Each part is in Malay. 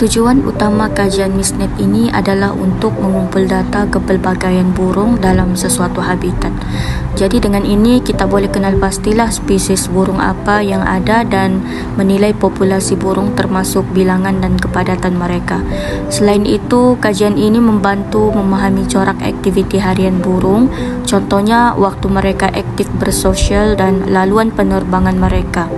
Tujuan utama kajian MISNET ini adalah untuk mengumpul data kepelbagaian burung dalam sesuatu habitat. Jadi dengan ini kita boleh kenal pastilah spesies burung apa yang ada dan menilai populasi burung termasuk bilangan dan kepadatan mereka. Selain itu, kajian ini membantu memahami corak aktiviti harian burung, contohnya waktu mereka aktif bersosial dan laluan penerbangan mereka.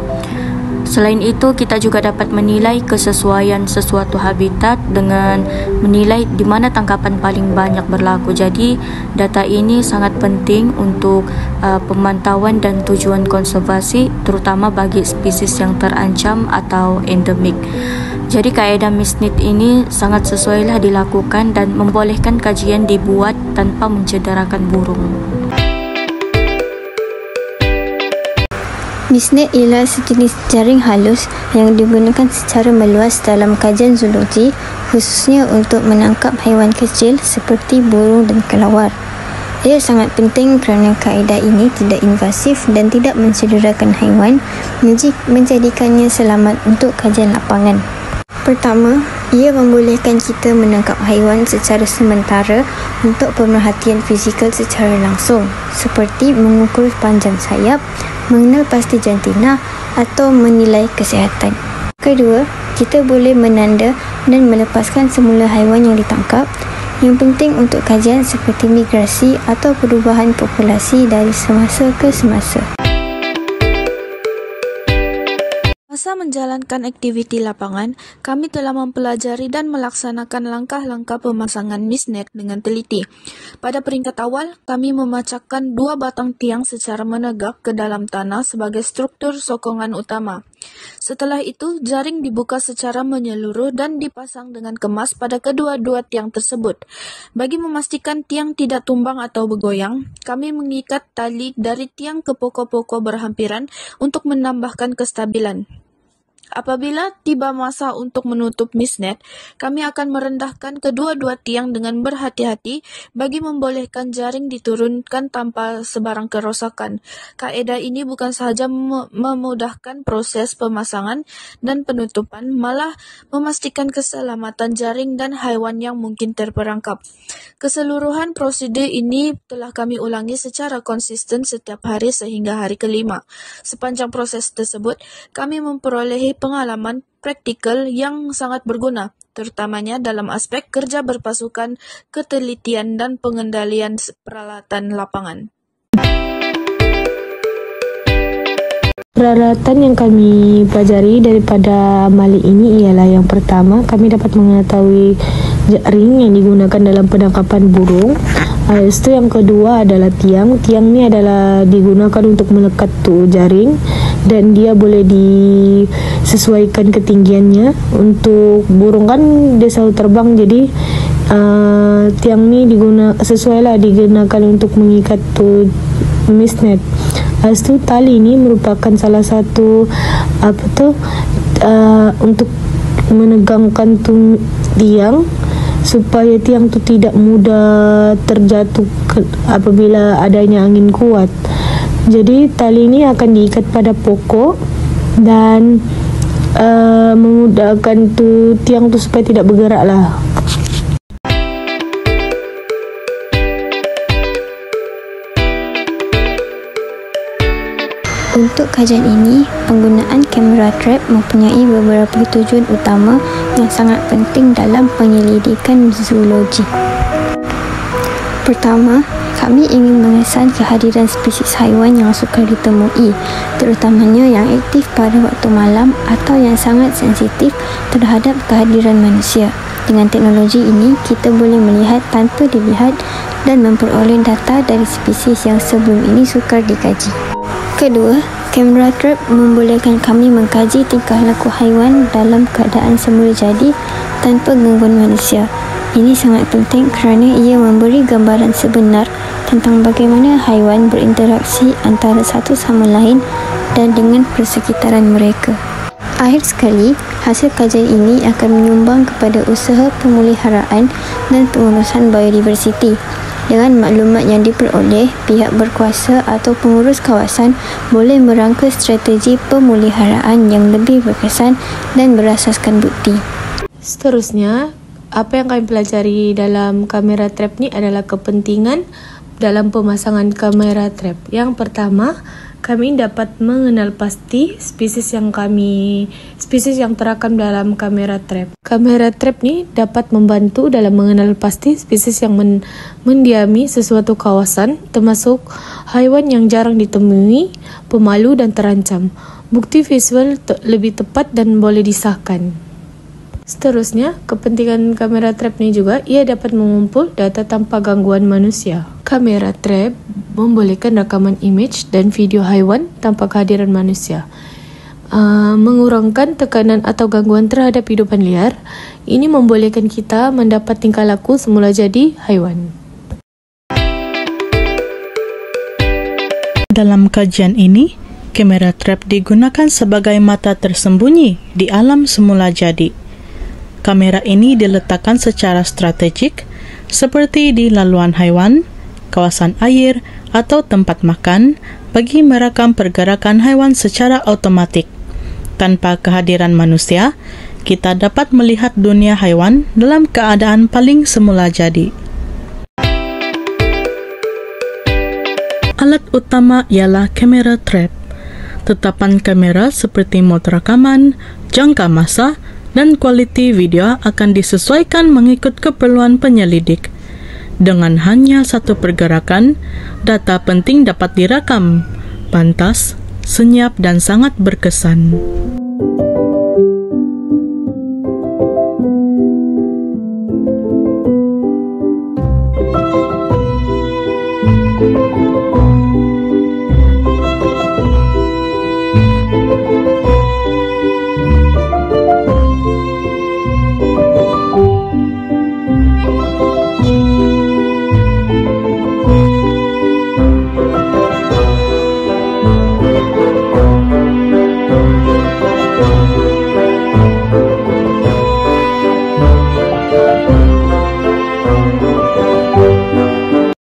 Selain itu, kita juga dapat menilai kesesuaian sesuatu habitat dengan menilai di mana tangkapan paling banyak berlaku. Jadi, data ini sangat penting untuk pemantauan dan tujuan konservasi, terutama bagi spesies yang terancam atau endemik. Jadi, kaedah MISNET ini sangat sesuailah dilakukan dan membolehkan kajian dibuat tanpa mencederakan burung. MISNET ialah sejenis jaring halus yang digunakan secara meluas dalam kajian zoologi, khususnya untuk menangkap haiwan kecil seperti burung dan kelawar. Ia sangat penting kerana kaedah ini tidak invasif dan tidak mencederakan haiwan, menjadikannya selamat untuk kajian lapangan. Pertama, ia membolehkan kita menangkap haiwan secara sementara untuk pemerhatian fizikal secara langsung, seperti mengukur panjang sayap, mengenal pasti jantina atau menilai kesihatan. Kedua, kita boleh menanda dan melepaskan semula haiwan yang ditangkap. Yang penting untuk kajian seperti migrasi atau perubahan populasi dari semasa ke semasa. Masa menjalankan aktiviti lapangan, kami telah mempelajari dan melaksanakan langkah-langkah pemasangan MISNET dengan teliti. Pada peringkat awal, kami memacakkan 2 batang tiang secara menegak ke dalam tanah sebagai struktur sokongan utama. Setelah itu, jaring dibuka secara menyeluruh dan dipasang dengan kemas pada kedua-dua tiang tersebut. Bagi memastikan tiang tidak tumbang atau bergoyang, kami mengikat tali dari tiang ke pokok-pokok berhampiran untuk menambahkan kestabilan. Apabila tiba masa untuk menutup MISNET, kami akan merendahkan kedua-dua tiang dengan berhati-hati bagi membolehkan jaring diturunkan tanpa sebarang kerosakan. Kaedah ini bukan sahaja memudahkan proses pemasangan dan penutupan, malah memastikan keselamatan jaring dan haiwan yang mungkin terperangkap. Keseluruhan prosedur ini telah kami ulangi secara konsisten setiap hari sehingga hari kelima. Sepanjang proses tersebut, kami memperolehi pengalaman praktikal yang sangat berguna, terutamanya dalam aspek kerja berpasukan, ketelitian dan pengendalian peralatan lapangan. Peralatan yang kami pelajari daripada mali ini ialah yang pertama, kami dapat mengetahui jaring yang digunakan dalam penangkapan burung. Itu yang kedua adalah tiang. Tiang ni adalah digunakan untuk melekat tu jaring dan dia boleh disesuaikan ketinggiannya. Untuk burung kan dia selalu terbang, jadi tiang ni sesuailah digunakan untuk mengikat tu MISNET. Lepas tu tali ini merupakan salah satu untuk menegangkan tu tiang supaya tiang tu tidak mudah terjatuh apabila adanya angin kuat. Jadi tali ini akan diikat pada pokok dan memudahkan tu tiang tu supaya tidak bergerak lah. Untuk kajian ini, penggunaan kamera trap mempunyai beberapa tujuan utama yang sangat penting dalam penyelidikan zoologi. Pertama, kami ingin mengesan kehadiran spesies haiwan yang sukar ditemui, terutamanya yang aktif pada waktu malam atau yang sangat sensitif terhadap kehadiran manusia. Dengan teknologi ini, kita boleh melihat tanpa dilihat dan memperoleh data dari spesies yang sebelum ini sukar dikaji. Kedua, kamera trap membolehkan kami mengkaji tingkah laku haiwan dalam keadaan semula jadi tanpa gangguan manusia. Ini sangat penting kerana ia memberi gambaran sebenar tentang bagaimana haiwan berinteraksi antara satu sama lain dan dengan persekitaran mereka. Akhir sekali, hasil kajian ini akan menyumbang kepada usaha pemeliharaan dan pengurusan biodiversiti. Dengan maklumat yang diperoleh, pihak berkuasa atau pengurus kawasan boleh merangka strategi pemeliharaan yang lebih berkesan dan berasaskan bukti. Seterusnya, apa yang kami pelajari dalam kamera trap ni adalah kepentingan dalam pemasangan kamera trap. Yang pertama, kami dapat mengenal pasti spesies yang terakam dalam kamera trap. Kamera trap ni dapat membantu dalam mengenal pasti spesies yang mendiami sesuatu kawasan, termasuk haiwan yang jarang ditemui, pemalu dan terancam. Bukti visual lebih tepat dan boleh disahkan. Seterusnya, kepentingan kamera trap ni juga, ia dapat mengumpul data tanpa gangguan manusia. Kamera trap membolehkan rakaman image dan video haiwan tanpa kehadiran manusia. Mengurangkan tekanan atau gangguan terhadap hidupan liar. Ini membolehkan kita mendapat tingkah laku semula jadi haiwan. Dalam kajian ini, kamera trap digunakan sebagai mata tersembunyi di alam semula jadi. Kamera ini diletakkan secara strategik seperti di laluan haiwan, kawasan air, atau tempat makan bagi merekam pergerakan haiwan secara otomatik. Tanpa kehadiran manusia, kita dapat melihat dunia haiwan dalam keadaan paling semula jadi. Alat utama ialah kamera trap. Tetapan kamera seperti mode rakaman, jangka masa, dan kualiti video akan disesuaikan mengikut keperluan penyelidik. Dengan hanya satu pergerakan, data penting dapat direkam, pantas, senyap dan sangat berkesan.